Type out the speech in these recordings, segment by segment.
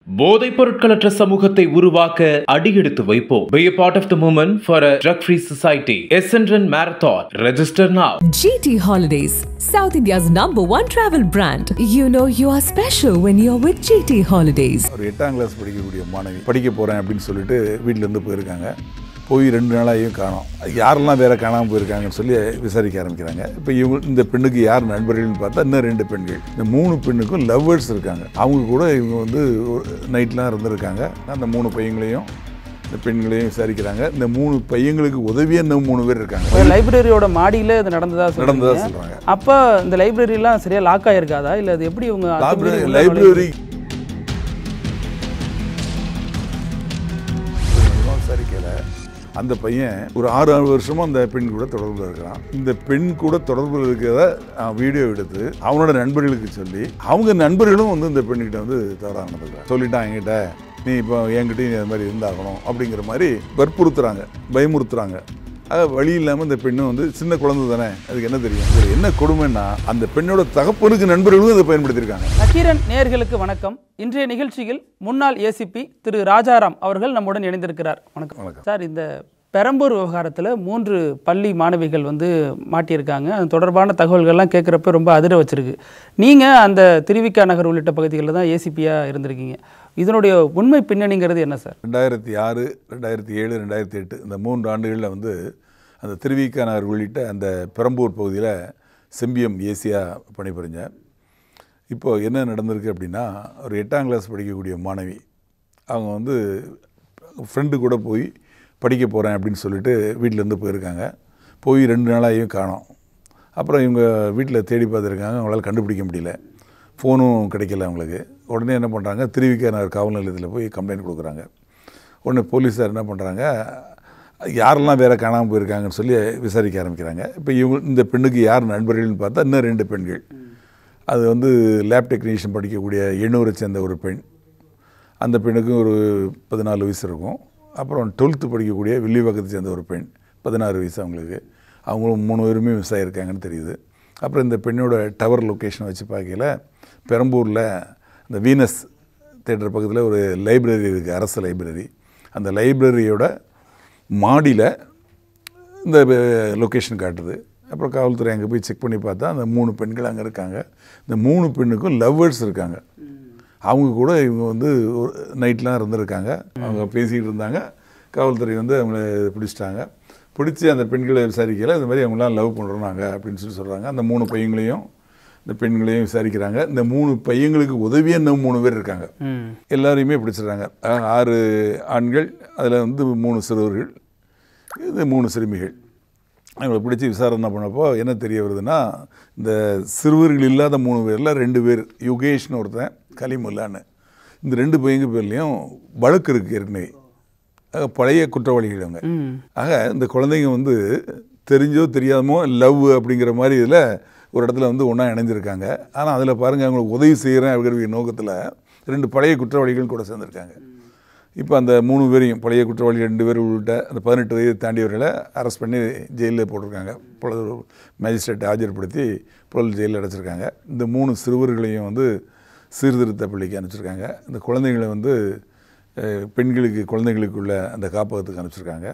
போதைப் பொருட்களற்ற சமூகத்தை உருவாக்க அடியெடுத்து வைப்போம். Be a part of the movement for a drug-free society. Essendon Marathon. Register now. GT Holidays, South India's #1 travel brand. You know you are special when you're with GT Holidays. ஒரு 8ஆம் class படிக்கக்கூடிய மாணவி படிக்க போகிறேன் அப்படின்னு சொல்லிட்டு வீட்டிலேருந்து போயிருக்காங்க. போய் 2 நாளாகவும் காணோம். யாரெல்லாம் வேறு காணாமல் போயிருக்காங்கன்னு சொல்லி விசாரிக்க ஆரம்பிக்கிறாங்க. இப்போ இந்த பெண்ணுக்கு யார் நண்பர்கள்னு பார்த்தா இன்னும் 2 பெண்கள். இந்த 3 பெண்ணுக்கும் லவ்வர்ஸ் இருக்காங்க. அவங்க கூட இவங்க வந்து நைட்லாம் இருந்திருக்காங்க. அந்த 3 பையங்களையும் இந்த பெண்களையும் விசாரிக்கிறாங்க. இந்த 3 பையங்களுக்கு உதவியாக இன்னும் 3 பேர் இருக்காங்க. லைப்ரரியோட மாடியில் இது நடந்ததா சொல்கிறாங்க. அப்போ இந்த லைப்ரரிலாம் சரியாக லாக் ஆகிருக்காதா இல்லை அது எப்படி இவங்க லைப்ரரி விசாரிக்கல. அந்த பையன் ஒரு 6 வருஷமாக அந்த பெண் கூட தொடர்பில் இருக்கிறான். இந்த பெண் கூட தொடர்பில் இருக்கிறத வீடியோ எடுத்து அவனோட நண்பர்களுக்கு சொல்லி அவங்க நண்பர்களும் வந்து இந்த பெண்கிட்ட வந்து தவறாக நடந்துக்கிறாங்க. சொல்லிட்டான் என்கிட்ட நீ இப்போ என்கிட்டையும் இது மாதிரி இருந்தாகணும் அப்படிங்கிற மாதிரி வற்புறுத்துறாங்க, பயமுறுத்துறாங்க. வழி இல்லாமல் இந்த பெண்ணும் வந்து சின்ன குழந்தை தானே, அதுக்கு என்ன தெரியும். இது என்ன கொடுமைன்னா அந்த பெண்ணோட தகப்பனுக்கு நண்பர்களும் இதை பயன்படுத்தியிருக்காங்க. நக்கீரன் நேயர்களுக்கு வணக்கம். இன்றைய நிகழ்ச்சியில் முன்னாள் ஏசிபி திரு ராஜாராம் அவர்கள் நம்முடன் இணைந்திருக்கிறார். வணக்கம் சார். இந்த பெரம்பூர் விவகாரத்தில் 3 பள்ளி மாணவிகள் வந்து மாட்டியிருக்காங்க. அது தொடர்பான தகவல்கள்லாம் கேட்குறப்ப ரொம்ப அதிர வச்சிருக்கு. நீங்கள் அந்த திருவிக்கா நகர் உள்ளிட்ட பகுதிகளில் தான் ஏசிபியாக இருந்திருக்கீங்க. இதனுடைய உண்மை பின்னணிங்கிறது என்ன சார்? 2006, 2007, 2008 இந்த 3 ஆண்டுகளில் வந்து அந்த திருவிக்கா நகர் உள்ளிட்ட அந்த பெரம்பூர் பகுதியில் செம்பியம் ஏசியாக பணிபுரிஞ்சேன். இப்போது என்ன நடந்திருக்கு அப்படின்னா, ஒரு 8ஆம் கிளாஸ் படிக்கக்கூடிய மாணவி அவங்க வந்து ஃப்ரெண்டு கூட போய் படிக்க போகிறேன் அப்படின்னு சொல்லிட்டு வீட்டிலேருந்து போயிருக்காங்க. போய் 2 நாளாகவும் காணோம். அப்புறம் இவங்க வீட்டில் தேடி பார்த்துருக்காங்க, அவங்களால கண்டுபிடிக்க முடியல. ஃபோனும் கிடைக்கல அவங்களுக்கு. உடனே என்ன பண்ணுறாங்க, திருவிக்கா நகர் காவல் நிலையத்தில் போய் கம்ப்ளைண்ட் கொடுக்குறாங்க. உடனே போலீஸார் என்ன பண்ணுறாங்க, யாரெல்லாம் வேறு காணாமல் போயிருக்காங்கன்னு சொல்லி விசாரிக்க ஆரம்பிக்கிறாங்க. இப்போ இந்த பெண்ணுக்கு யார் நண்பர்கள்னு பார்த்தா இன்னும் 2 பெண்கள். அது வந்து லேப் டெக்னீஷியன் படிக்கக்கூடிய எண்ணூரை சேர்ந்த ஒரு பெண். அந்த பெண்ணுக்கு ஒரு 14 வயசு இருக்கும். அப்புறம் 12th படிக்கக்கூடிய வில்லிவாக்கத்தை சேர்ந்த ஒரு பெண், 16 வயசு அவங்களுக்கு. அவங்களும் 3 பேருமே மிஸ் ஆகியிருக்காங்கன்னு தெரியுது. அப்புறம் இந்த பெண்ணோட டவர் லொக்கேஷனை வச்சு பார்க்கல, பெரம்பூரில் இந்த வீனஸ் தேட்டர் பக்கத்தில் ஒரு லைப்ரரி இருக்குது, அரசு லைப்ரரி. அந்த லைப்ரரியோட மாடியில் இந்த லொக்கேஷன் காட்டுது. அப்புறம் காவல்துறை அங்கே போய் செக் பண்ணி பார்த்தா அந்த 3 பெண்கள் அங்கே இருக்காங்க. இந்த 3 பெண்ணுக்கும் லவ்வர்ஸ் இருக்காங்க. அவங்க கூட இவங்க வந்து நைட்லாம் இருந்திருக்காங்க. அவங்க பேசிக்கிட்டு இருந்தாங்க. காவல்துறை வந்து அவங்கள பிடிச்சிட்டாங்க. பிடிச்சி அந்த பெண்களை விசாரிக்கல. இது மாதிரி அவங்களாம் லவ் பண்ணுறோம் நாங்கள் அப்படின்னு சொல்லி சொல்கிறாங்க. அந்த 3 பையங்களையும் இந்த பெண்களையும் விசாரிக்கிறாங்க. இந்த 3 பையங்களுக்கு உதவியாக இன்னும் 3 பேர் இருக்காங்க. எல்லாரையுமே பிடிச்சிடுறாங்க. 6 ஆண்கள், அதில் வந்து 3 சிறுவர்கள், இது 3 சிறுமிகள். அவங்களை பிடிச்சி விசாரணை பண்ணப்போ என்ன தெரிய வருதுன்னா, இந்த சிறுவர்கள் இல்லாத 3 பேரில் 2 பேர், யுகேஷ்னு ஒருத்தன், கலிமுல்லான்னு, இந்த 2 பையங்க பேர்லேயும் வழக்கு இருக்குது ஏற்கனவே. பழைய குற்றவாளிகள் அவங்க. ஆக இந்த குழந்தைங்க வந்து தெரிஞ்சோ தெரியாமோ லவ் அப்படிங்கிற மாதிரி இதில் ஒரு இடத்துல வந்து ஒன்றா இணைஞ்சிருக்காங்க. ஆனால் அதில் பாருங்கள், அவங்களுக்கு உதவி செய்கிறேன் அப்படிங்கிற நோக்கத்தில் 2 பழைய குற்றவாளிகள் கூட சேர்ந்துருக்காங்க. இப்போ அந்த 3 பேரையும், பழைய குற்றவாளி 2 பேர் உள்ளிட்ட அந்த 18 வயது தாண்டியவர்களை அரெஸ்ட் பண்ணி ஜெயிலில் போட்டிருக்காங்க. புலர் மேஜிஸ்ட்ரேட் ஆஜர்படுத்தி புலர் ஜெயிலில் அடைச்சிருக்காங்க. இந்த 3 சிறுவர்களையும் வந்து சீர்திருத்த பள்ளிக்கு அனுப்பிச்சிருக்காங்க. இந்த குழந்தைங்களை வந்து குழந்தைகளுக்குள்ள அந்த காப்பகத்துக்கு அனுப்பிச்சிருக்காங்க.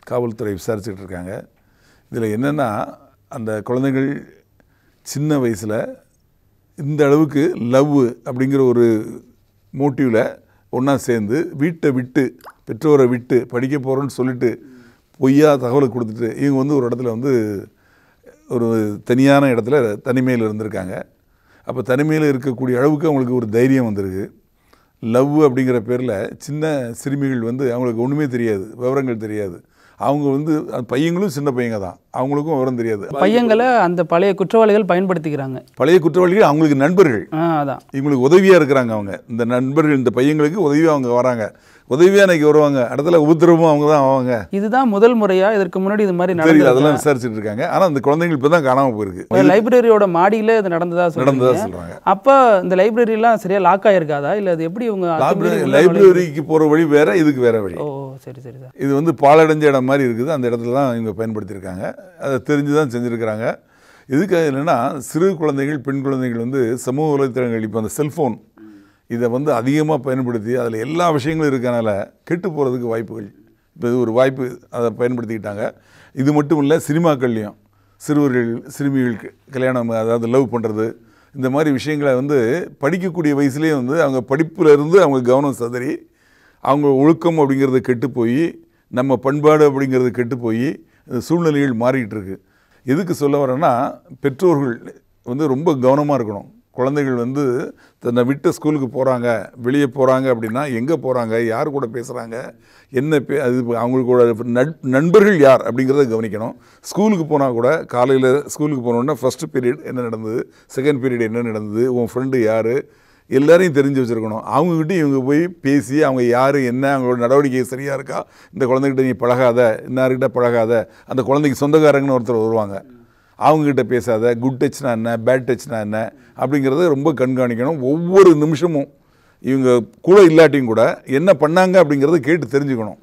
காவல்துறை விசாரிச்சுக்கிட்டு இருக்காங்க. இதில் என்னென்னா, அந்த குழந்தைகள் சின்ன வயசில் இந்த அளவுக்கு லவ் அப்படிங்கிற ஒரு மோட்டிவில் ஒன்றா சேர்ந்து வீட்டை விட்டு, பெற்றோரை விட்டு படிக்க போகிறோன்னு சொல்லிட்டு பொய்யா தகவலை கொடுத்துட்டு இவங்க வந்து ஒரு இடத்துல வந்து ஒரு தனியான இடத்துல தனிமையில் இருந்திருக்காங்க. அப்போ தனிமையில் இருக்கக்கூடிய அளவுக்கு அவங்களுக்கு ஒரு தைரியம் வந்திருக்கு. லவ் அப்படிங்கிற பேரில் சின்ன சிறுமிகள் வந்து அவங்களுக்கு ஒன்றுமே தெரியாது, விவரங்கள் தெரியாது. அவங்க வந்து பையங்களும் சின்ன பையங்க தான், அவங்களுக்கும் விவரம் தெரியாது. பையங்களை அந்த பழைய குற்றவாளிகள் பயன்படுத்திக்கிறாங்க. பழைய குற்றவாளிகள் அவங்களுக்கு நண்பர்கள். அதான் இவங்களுக்கு உதவியாக இருக்கிறாங்க. அவங்க இந்த நண்பர்கள், இந்த பையங்களுக்கு உதவியாக அவங்க வராங்க. உதவியாக அன்றைக்கி வருவாங்க, இடத்துல உபத்திரமும் அவங்க தான் ஆவாங்க. இதுதான் முதல் முறையாக, இதற்கு முன்னாடி இது மாதிரி நடந்தது அதெல்லாம் விசாரிச்சுட்டு இருக்காங்க. ஆனால் அந்த குழந்தைகள் இப்போ தான் காணாமல் போயிருக்கு. லைப்ரரியோட மாடியில் இது நடந்ததா சொல்கிறாங்க. அப்போ இந்த லைப்ரரிலாம் சரியாக லாக் ஆகிருக்காதா இல்லை அது எப்படி இவங்க லைப்ரரிக்கு போகிற வழி வேற, இதுக்கு வேற வழி. ஓ சரி சரி சார். இது வந்து பாலடைஞ்ச இடம் மாதிரி இருக்குது. அந்த இடத்துல தான் இவங்க பயன்படுத்தியிருக்காங்க. அதை தெரிஞ்சு தான் செஞ்சுருக்கிறாங்க. இதுக்காக என்னென்னா, சிறு குழந்தைகள், பெண் குழந்தைகள் வந்து சமூக வலைத்தளங்கள், இப்போ அந்த செல்ஃபோன் இதை வந்து அதிகமாக பயன்படுத்தி அதில் எல்லா விஷயங்களும் இருக்கனால கெட்டு போகிறதுக்கு வாய்ப்புகள். இப்போ இது ஒரு வாய்ப்பு, அதை பயன்படுத்திக்கிட்டாங்க. இது மட்டும் இல்லை, சினிமாக்கள்லேயும் சிறுவர்கள் சிறுமிகளுக்கு கல்யாணம், அதாவது லவ் பண்ணுறது, இந்த மாதிரி விஷயங்களை வந்து படிக்கக்கூடிய வயசுலேயே வந்து அவங்க படிப்பில் இருந்து அவங்க கவனம் சதறி அவங்க ஒழுக்கம் அப்படிங்கிறது கெட்டு போய், நம்ம பண்பாடு அப்படிங்கிறது கெட்டு போய் சூழ்நிலைகள் மாறிக்கிட்டு இருக்கு. எதுக்கு சொல்ல வரேன்னா, பெற்றோர்கள் வந்து ரொம்ப கவனமாக இருக்கணும். குழந்தைகள் வந்து தன்னை விட்டு ஸ்கூலுக்கு போகிறாங்க, வெளியே போகிறாங்க அப்படின்னா எங்கே போகிறாங்க, யார் கூட பேசுகிறாங்க, என்ன அது அவங்களோட நண்பர்கள் யார் அப்படிங்கிறத கவனிக்கணும். ஸ்கூலுக்கு போனால் கூட காலையில் ஸ்கூலுக்கு போனோன்னா ஃபஸ்ட்டு பீரியட் என்ன நடந்தது, செகண்ட் பீரியட் என்ன நடந்தது, உன் ஃப்ரெண்டு யார், எல்லாரையும் தெரிஞ்சு வச்சுருக்கணும். அவங்ககிட்ட இவங்க போய் பேசி அவங்க யார் என்ன, அவங்களோட நடவடிக்கை சரியாக இருக்கா, இந்த குழந்தைகிட்ட நீ பழகாத, இன்னார்கிட்ட பழகாத, அந்த குழந்தைக்கு சொந்தக்காரங்கன்னு ஒருத்தர் வருவாங்க, அவங்ககிட்ட பேசாத, குட் டச்னா என்ன, பேட் டச்னா என்ன அப்படிங்கிறத ரொம்ப கண்காணிக்கணும். ஒவ்வொரு நிமிஷமும் இவங்க கூட இல்லாட்டியும் கூட என்ன பண்ணாங்க அப்படிங்கிறத கேட்டு தெரிஞ்சுக்கணும்.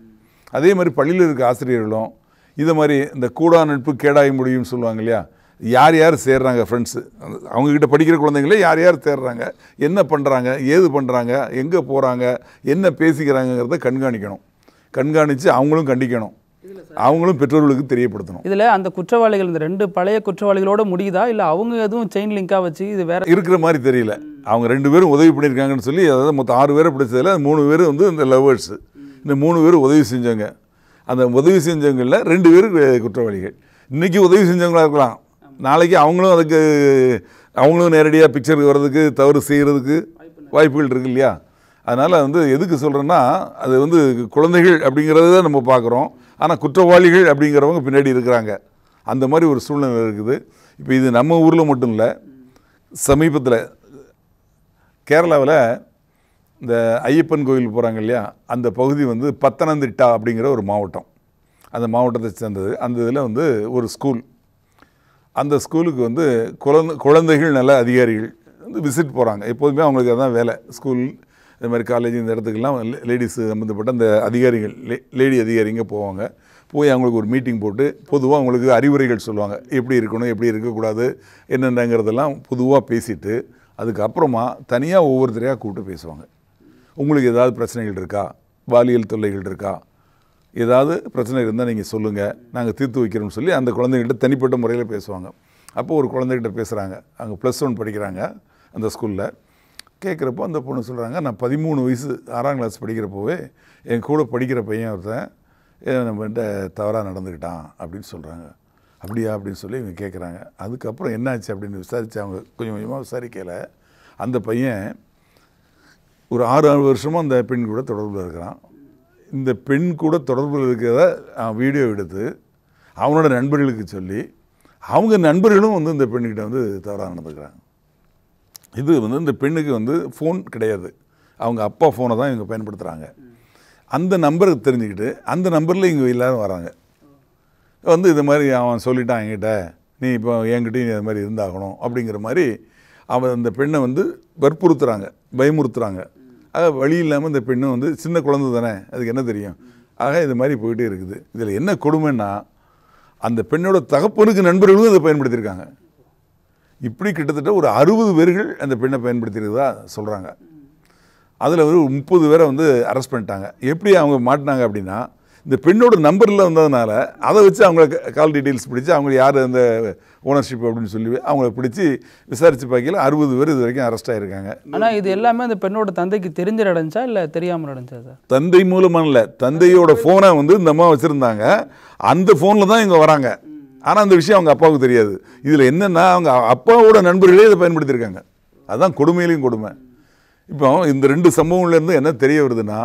அதே மாதிரி பள்ளியில் இருக்க ஆசிரியர்களும் இதை மாதிரி இந்த கூடா நட்பு கேடாய முடியும்னு சொல்லுவாங்க இல்லையா, யார் யார் சேர்றாங்க ஃப்ரெண்ட்ஸு, அவங்கக்கிட்ட படிக்கிற குழந்தைங்களே யார் யார் சேர்றாங்க, என்ன பண்ணுறாங்க, ஏது பண்ணுறாங்க, எங்கே போகிறாங்க, என்ன பேசிக்கிறாங்கிறத கண்காணிக்கணும். கண்காணித்து அவங்களும் கண்டிக்கணும், அவங்களும் பெற்றோர்களுக்கு தெரியப்படுத்தணும். இதில் அந்த குற்றவாளிகள் இந்த 2 பழைய குற்றவாளிகளோட முடியுதா, இல்லை அவங்க எதுவும் செயின் லிங்காக வச்சு இது வேற இருக்கிற மாதிரி தெரியல. அவங்க 2 பேரும் உதவி பண்ணியிருக்காங்கன்னு சொல்லி, அதாவது மொத்தம் 6 பேரை பிடிச்சதில் 3 பேர் வந்து இந்த லவ்வர்ஸு, இந்த 3 பேர் உதவி செஞ்சவங்க. அந்த உதவி செஞ்சவங்களில் 2 பேர் குற்றவாளிகள். இன்றைக்கி உதவி செஞ்சவங்களாக இருக்கலாம், நாளைக்கு அவங்களும் நேரடியாக பிக்சருக்கு வர்றதுக்கு, தவறு செய்கிறதுக்கு வாய்ப்புகள் இருக்குது இல்லையா. அதனால் வந்து எதுக்கு சொல்கிறேன்னா, அது வந்து குழந்தைகள் அப்படிங்கிறத நம்ம பார்க்குறோம், ஆனால் குற்றவாளிகள் அப்படிங்கிறவங்க பின்னாடி இருக்கிறாங்க. அந்த மாதிரி ஒரு சூழ்நிலை இருக்குது. இப்போ இது நம்ம ஊரில் மட்டும் இல்லை, சமீபத்தில் கேரளாவில் இந்த ஐயப்பன் கோயில் போகிறாங்க இல்லையா, அந்த பகுதி வந்து பத்தனந்திட்டா அப்படிங்கிற ஒரு மாவட்டம், அந்த மாவட்டத்தை சேர்ந்தது. அந்த இதில் வந்து ஒரு ஸ்கூல், அந்த ஸ்கூலுக்கு வந்து குழந்தைகள் நல்ல அதிகாரிகள் வந்து விசிட் போகிறாங்க. எப்போதுமே அவங்களுக்கு அதான் வேலை, ஸ்கூல் இது மாதிரி காலேஜ் இந்த இடத்துக்கெல்லாம் லேடிஸ் சம்மந்தப்பட்ட அந்த அதிகாரிகள், லேடி அதிகாரிங்க போவாங்க. போய் அவங்களுக்கு ஒரு மீட்டிங் போட்டு பொதுவாக அவங்களுக்கு அறிவுரைகள் சொல்லுவாங்க, எப்படி இருக்கணும், எப்படி இருக்கக்கூடாது, என்னென்னங்கிறதெல்லாம் பொதுவாக பேசிவிட்டு அதுக்கப்புறமா தனியாக ஒவ்வொருத்தரையாக கூப்பிட்டு பேசுவாங்க. உங்களுக்கு ஏதாவது பிரச்சனைகள் இருக்கா, பாலியல் தொல்லைகள் இருக்கா, ஏதாவது பிரச்சனை இருந்தால் நீங்கள் சொல்லுங்கள், நாங்கள் தீர்த்து வைக்கிறோம்னு சொல்லி அந்த குழந்தைகிட்ட தனிப்பட்ட முறையில் பேசுவாங்க. அப்போது ஒரு குழந்தைகிட்ட பேசுகிறாங்க, அவங்க +1 படிக்கிறாங்க அந்த ஸ்கூலில். கேட்குறப்போ அந்த பொண்ணு சொல்கிறாங்க, நான் 13 வயசு 6ஆம் கிளாஸ் படிக்கிறப்போவே என் கூட படிக்கிற பையன் ஒருத்தன் நம்மகிட்ட தவறாக நடந்துக்கிட்டான் அப்படின்னு சொல்கிறாங்க. அப்படியா அப்படின்னு சொல்லி இவங்க கேட்குறாங்க. அதுக்கப்புறம் என்னாச்சு அப்படின்னு விசாரித்து அவங்க கொஞ்சம் கொஞ்சமாக விசாரிக்கலை, அந்த பையன் ஒரு 6 வருஷமாக அந்த பெண் கூட தொடர்பில் இருக்கிறான். இந்த பெண் கூட தொடர்பில் இருக்கிறத வீடியோ எடுத்து அவனோட நண்பர்களுக்கு சொல்லி, அவங்க நண்பர்களும் வந்து இந்த பெண்ணுக்கிட்ட வந்து தவறாக நடந்துக்கிறாங்க. இது வந்து இந்த பெண்ணுக்கு வந்து ஃபோன் கிடையாது, அவங்க அப்பா ஃபோனை தான் இவங்க பயன்படுத்துகிறாங்க. அந்த நம்பரை தெரிஞ்சுக்கிட்டு அந்த நம்பரில் இங்கே எல்லோரும் வராங்க. வந்து இது மாதிரி அவன் சொல்லிட்டான் என்கிட்ட, நீ இப்போ என்கிட்டையும் இது மாதிரி இருந்தாகணும் அப்படிங்கிற மாதிரி அவன் அந்த பெண்ணை வந்து வற்புறுத்துகிறாங்க, பயமுறுத்துகிறாங்க. ஆக வழி இல்லாமல் இந்த பெண்ணும் வந்து சின்ன குழந்தை தானே, அதுக்கு என்ன தெரியும். ஆக இது மாதிரி போயிட்டே இருக்குது. இதில் என்ன கொடுமைன்னா, அந்த பெண்ணோட தகப்பனுக்கு நண்பர்களும் அதை பயன்படுத்தியிருக்காங்க. இப்படி கிட்டத்தட்ட ஒரு 60 பேர்கள் அந்த பெண்ணை பயன்படுத்தியிருக்கிறதா சொல்கிறாங்க. அதில் ஒரு 30 பேரை வந்து அரெஸ்ட் பண்ணிட்டாங்க. எப்படி அவங்க மாட்டினாங்க அப்படின்னா, இந்த பெண்ணோட நம்பரில் வந்ததுனால அதை வச்சு அவங்கள கால் டீட்டெயில்ஸ் பிடிச்சி அவங்க யார் அந்த ஓனர்ஷிப் அப்படின்னு சொல்லி அவங்கள பிடிச்சி விசாரித்து பார்க்கல 60 பேர் இது வரைக்கும் அரெஸ்ட் ஆகிருக்காங்க. ஆனால் இது எல்லாமே அந்த பெண்ணோட தந்தைக்கு தெரிஞ்சு நடந்துச்சா இல்லை தெரியாமல் நடந்துச்சா சார்? தந்தை மூலமாக இல்லை, தந்தையோட ஃபோனை வந்து இந்த அம்மா வச்சுருந்தாங்க, அந்த ஃபோனில் தான் இங்கே வராங்க. ஆனால் அந்த விஷயம் அவங்க அப்பாவுக்கு தெரியாது. இதில் என்னென்னா அவங்க அப்பாவோட நண்பர்களே இதை பயன்படுத்தியிருக்காங்க. அதுதான் கொடுமையிலையும் கொடுமை. இப்போ இந்த 2 சம்பவங்கள்லேருந்து என்ன தெரிய வருதுன்னா,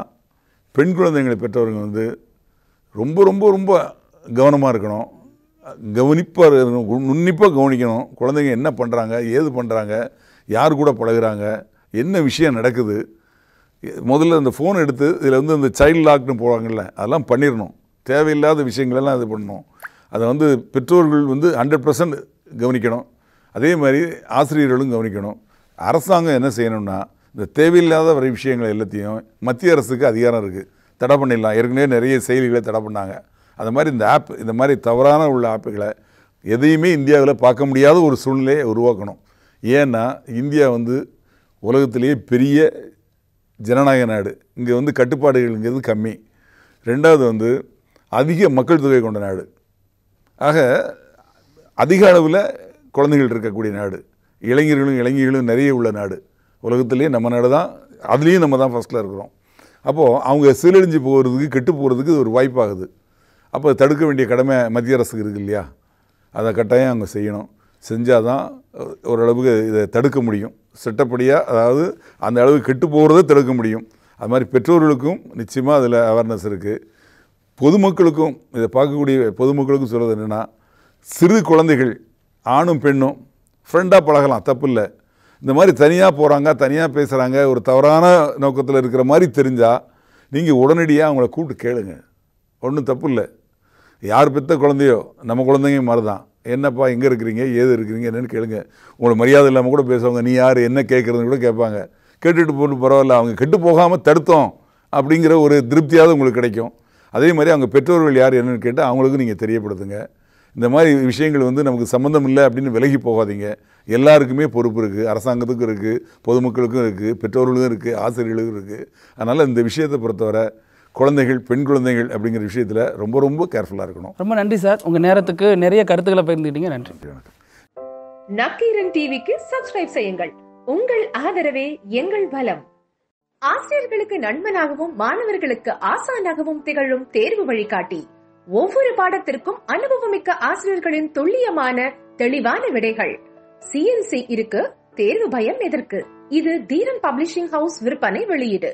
பெண் குழந்தைங்களை பெற்றவங்க வந்து ரொம்ப ரொம்ப ரொம்ப கவனமாக இருக்கணும், கவனிப்பாக இருக்கணும், நுண்ணிப்பாக கவனிக்கணும். குழந்தைங்க என்ன பண்ணுறாங்க, ஏது பண்ணுறாங்க, யார் கூட பழகுறாங்க, என்ன விஷயம் நடக்குது. முதல்ல இந்த ஃபோன் எடுத்து இதில் வந்து இந்த சைல்டு லாக்னு போவாங்கள்ல, அதெல்லாம் பண்ணிடணும். தேவையில்லாத விஷயங்களெல்லாம் இது பண்ணணும். அதை வந்து பெற்றோர்கள் வந்து 100% கவனிக்கணும். அதே மாதிரி ஆசிரியர்களும் கவனிக்கணும். அரசாங்கம் என்ன செய்யணும்னா, இந்த தேவையில்லாத வரை விஷயங்கள் எல்லாத்தையும் மத்திய அரசுக்கு அதிகாரம் இருக்குது, தடை பண்ணிடலாம். ஏற்கனவே நிறைய செயலிகளை தடை பண்ணாங்க. அது மாதிரி இந்த ஆப், இந்த மாதிரி தவறான உள்ள ஆப்புகளை எதையுமே இந்தியாவில் பார்க்க முடியாத ஒரு சூழ்நிலையை உருவாக்கணும். ஏன்னா இந்தியா வந்து உலகத்திலேயே பெரிய ஜனநாயக நாடு. இங்கே வந்து கட்டுப்பாடுகள்ங்கிறது கம்மி. ரெண்டாவது வந்து அதிக மக்கள் தொகை கொண்ட நாடு. ஆக அதிக அளவில் குழந்தைகள் இருக்கக்கூடிய நாடு, இளைஞர்களும் நிறைய உள்ள நாடு. உலகத்திலேயே நம்ம நாடு தான், அதுலேயும் நம்ம தான் ஃபஸ்ட்டில் இருக்கிறோம். அப்போது அவங்க சீரழிஞ்சு போகிறதுக்கு, கெட்டு போகிறதுக்கு ஒரு வாய்ப்பாகுது. அப்போ தடுக்க வேண்டிய கடமை மத்திய அரசுக்கு இருக்குது இல்லையா? அதை கட்டாயம் அவங்க செய்யணும். செஞ்சால் தான் ஓரளவுக்கு இதை தடுக்க முடியும். சட்டப்படியாக, அதாவது அந்த அளவுக்கு கெட்டு போகிறத தடுக்க முடியும். அது மாதிரி பெற்றோர்களுக்கும் நிச்சயமாக அதில் அவேர்னஸ் இருக்குது. பொதுமக்களுக்கும், இதை பார்க்கக்கூடிய பொதுமக்களுக்கும் சொல்கிறது என்னென்னா, சிறு குழந்தைகள் ஆணும் பெண்ணும் ஃப்ரெண்டாக பழகலாம், தப்பு இல்லை. இந்த மாதிரி தனியாக போகிறாங்க, தனியாக பேசுகிறாங்க, ஒரு தவறான நோக்கத்தில் இருக்கிற மாதிரி தெரிஞ்சால் நீங்கள் உடனடியாக அவங்கள கூப்பிட்டு கேளுங்க. ஒன்றும் தப்பு இல்லை. யார் பெற்ற குழந்தையோ நம்ம குழந்தைங்க மாதிரி தான். என்னப்பா, எங்கே இருக்கிறீங்க, ஏது இருக்கிறீங்க, என்னென்னு கேளுங்க. உங்களை மரியாதை இல்லாமல் கூட பேசுவாங்க. நீ யார், என்ன கேட்குறதுன்னு கூட கேட்பாங்க. கேட்டுட்டு போட்டு பரவாயில்ல, அவங்க கெட்டு போகாமல் தடுத்தோம் அப்படிங்கிற ஒரு திருப்தியாவது உங்களுக்கு கிடைக்கும். அதே மாதிரி அவங்க பெற்றோர்கள் யார் என்னென்னு கேட்டால் அவங்களுக்கும் நீங்கள் தெரியப்படுத்துங்க. இந்த மாதிரி விஷயங்கள் வந்து நமக்கு சம்மந்தம் இல்லை அப்படின்னு விலகி போகாதீங்க. எல்லாருக்குமே பொறுப்பு இருக்குது. அரசாங்கத்துக்கும் இருக்குது, பொதுமக்களுக்கும் இருக்குது, பெற்றோர்களுக்கும் இருக்குது, ஆசிரியர்களுக்கும் இருக்குது. அதனால் இந்த விஷயத்தை பொறுத்தவரை குழந்தைகள், பெண் குழந்தைகள் அப்படிங்கிற விஷயத்தில் ரொம்ப ரொம்ப கேர்ஃபுல்லாக இருக்கணும். ரொம்ப நன்றி சார், உங்கள் நேரத்துக்கு நிறைய கருத்துக்களை பகிர்ந்துக்கிட்டீங்க. நன்றி. நக்கீரன் டிவிக்கு சப்ஸ்கிரைப் செய்யுங்கள். உங்கள் ஆதரவே எங்கள் பலம். ஆசிரியர்களுக்கு நண்பனாகவும் மாணவர்களுக்கு ஆசானாகவும் திகழும் தேர்வு வழிகாட்டி. ஒவ்வொரு பாடத்திற்கும் அனுபவமிக்க ஆசிரியர்களின் துல்லியமான தெளிவான விடைகள். CNC இருக்கு, தேர்வு பயம் எதற்கு? இது தீரன் பப்ளிஷிங் ஹவுஸ் விற்பனை வெளியீடு.